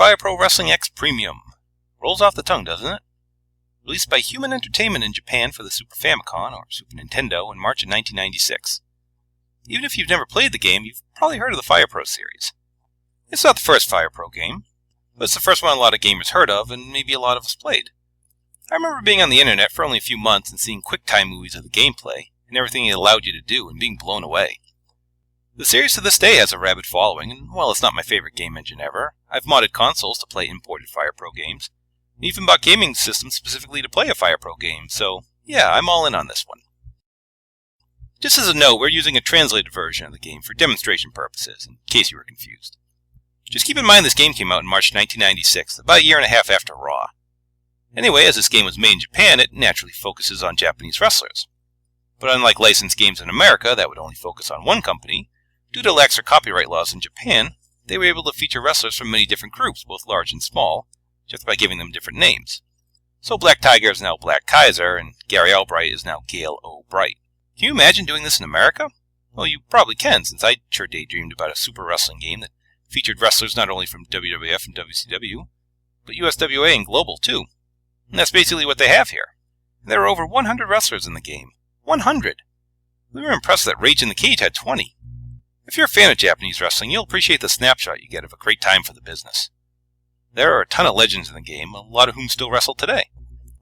Fire Pro Wrestling X Premium. Rolls off the tongue, doesn't it? Released by Human Entertainment in Japan for the Super Famicom, or Super Nintendo, in March of 1996. Even if you've never played the game, you've probably heard of the Fire Pro series. It's not the first Fire Pro game, but it's the first one a lot of gamers heard of, and maybe a lot of us played. I remember being on the internet for only a few months and seeing QuickTime movies of the gameplay, and everything it allowed you to do, and being blown away. The series to this day has a rabid following, and while it's not my favorite game engine ever, I've modded consoles to play imported Fire Pro games, and even bought gaming systems specifically to play a Fire Pro game, so yeah, I'm all in on this one. Just as a note, we're using a translated version of the game for demonstration purposes, in case you were confused. Just keep in mind this game came out in March 1996, about a year and a half after Raw. Anyway, as this game was made in Japan, it naturally focuses on Japanese wrestlers. But unlike licensed games in America that would only focus on one company, due to laxer copyright laws in Japan, they were able to feature wrestlers from many different groups, both large and small, just by giving them different names. So Black Tiger is now Black Kaiser, and Gary Albright is now Gale O'Bright. Can you imagine doing this in America? Well, you probably can, since I sure daydreamed about a super wrestling game that featured wrestlers not only from WWF and WCW, but USWA and Global too. And that's basically what they have here. There are over 100 wrestlers in the game. 100! We were impressed that Rage in the Cage had 20. If you're a fan of Japanese wrestling, you'll appreciate the snapshot you get of a great time for the business. There are a ton of legends in the game, a lot of whom still wrestle today.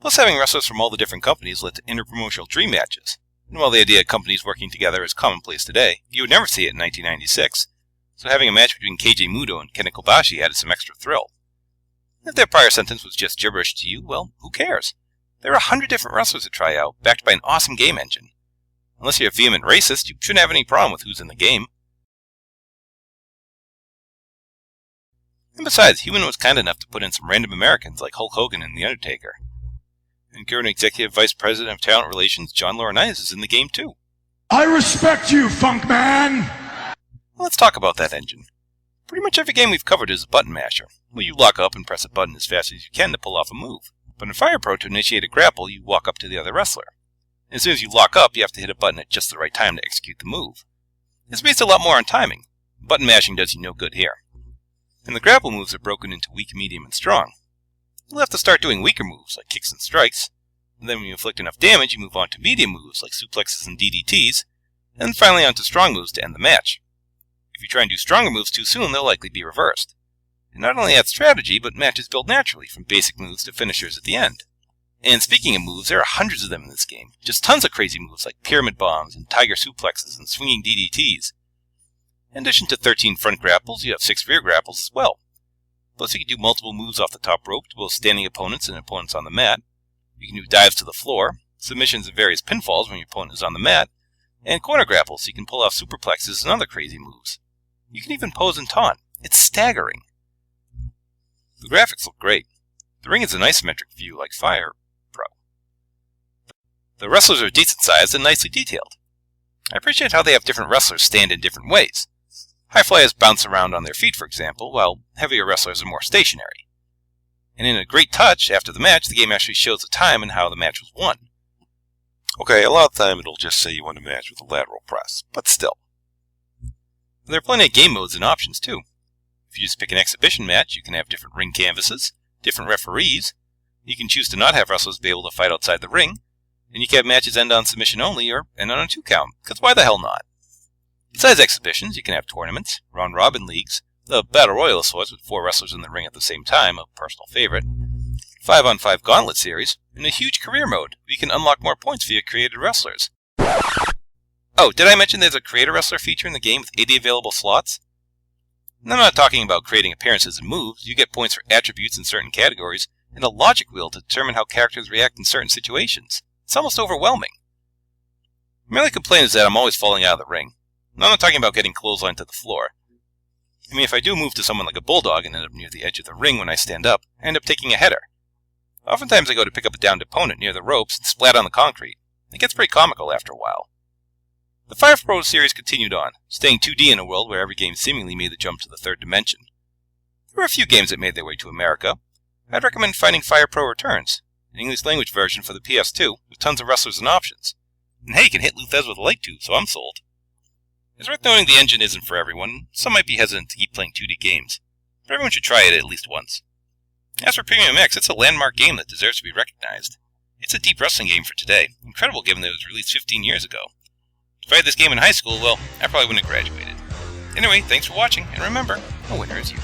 Plus, having wrestlers from all the different companies led to interpromotional dream matches. And while the idea of companies working together is commonplace today, you would never see it in 1996, so having a match between KJ Muto and Ken Kobashi added some extra thrill. If their prior sentence was just gibberish to you, well, who cares? There are 100 different wrestlers to try out, backed by an awesome game engine. Unless you're a vehement racist, you shouldn't have any problem with who's in the game. And besides, Human was kind enough to put in some random Americans like Hulk Hogan and The Undertaker. And current Executive Vice President of Talent Relations, John Laurinaitis, is in the game too. I respect you, Funk Man! Well, let's talk about that engine. Pretty much every game we've covered is a button masher, where you lock up and press a button as fast as you can to pull off a move. But in Fire Pro, to initiate a grapple, you walk up to the other wrestler. And as soon as you lock up, you have to hit a button at just the right time to execute the move. It's based a lot more on timing. Button mashing does you no good here. And the grapple moves are broken into weak, medium, and strong. You'll have to start doing weaker moves, like kicks and strikes, and then when you inflict enough damage, you move on to medium moves, like suplexes and DDTs, and then finally on to strong moves to end the match. If you try and do stronger moves too soon, they'll likely be reversed. And not only adds strategy, but matches build naturally, from basic moves to finishers at the end. And speaking of moves, there are hundreds of them in this game. Just tons of crazy moves like pyramid bombs and tiger suplexes and swinging DDTs. In addition to 13 front grapples, you have 6 rear grapples as well. Plus you can do multiple moves off the top rope to both standing opponents and opponents on the mat. You can do dives to the floor, submissions and various pinfalls when your opponent is on the mat, and corner grapples so you can pull off superplexes and other crazy moves. You can even pose and taunt. It's staggering. The graphics look great. The ring is an isometric view like Fire Pro. The wrestlers are decent sized and nicely detailed. I appreciate how they have different wrestlers stand in different ways. High flyers bounce around on their feet, for example, while heavier wrestlers are more stationary. And in a great touch, after the match, the game actually shows the time and how the match was won. Okay, a lot of the time it'll just say you won a match with a lateral press, but still. There are plenty of game modes and options, too. If you just pick an exhibition match, you can have different ring canvases, different referees, you can choose to not have wrestlers be able to fight outside the ring, and you can have matches end on submission only or end on a 2 count, because why the hell not? Besides exhibitions, you can have tournaments, round-robin leagues, the Battle Royal of sorts with 4 wrestlers in the ring at the same time, a personal favorite, 5-on-5 gauntlet series, and a huge career mode where you can unlock more points via created wrestlers. Oh, did I mention there's a creator wrestler feature in the game with 80 available slots? And I'm not talking about creating appearances and moves. You get points for attributes in certain categories, and a logic wheel to determine how characters react in certain situations. It's almost overwhelming. My only complaint is that I'm always falling out of the ring. And I'm not talking about getting clotheslined to the floor. I mean, if I do move to someone like a bulldog and end up near the edge of the ring when I stand up, I end up taking a header. Oftentimes I go to pick up a downed opponent near the ropes and splat on the concrete. It gets pretty comical after a while. The Fire Pro series continued on, staying 2D in a world where every game seemingly made the jump to the 3rd dimension. There were a few games that made their way to America. I'd recommend finding Fire Pro Returns, an English-language version for the PS2 with tons of wrestlers and options. And hey, you can hit Luthez with a light tube, so I'm sold. It's worth noting the engine isn't for everyone. Some might be hesitant to keep playing 2D games. but everyone should try it at least once. As for Premium X, it's a landmark game that deserves to be recognized. It's a deep wrestling game for today, incredible given that it was released 15 years ago. If I had this game in high school, well, I probably wouldn't have graduated. Anyway, thanks for watching, and remember, a winner is you.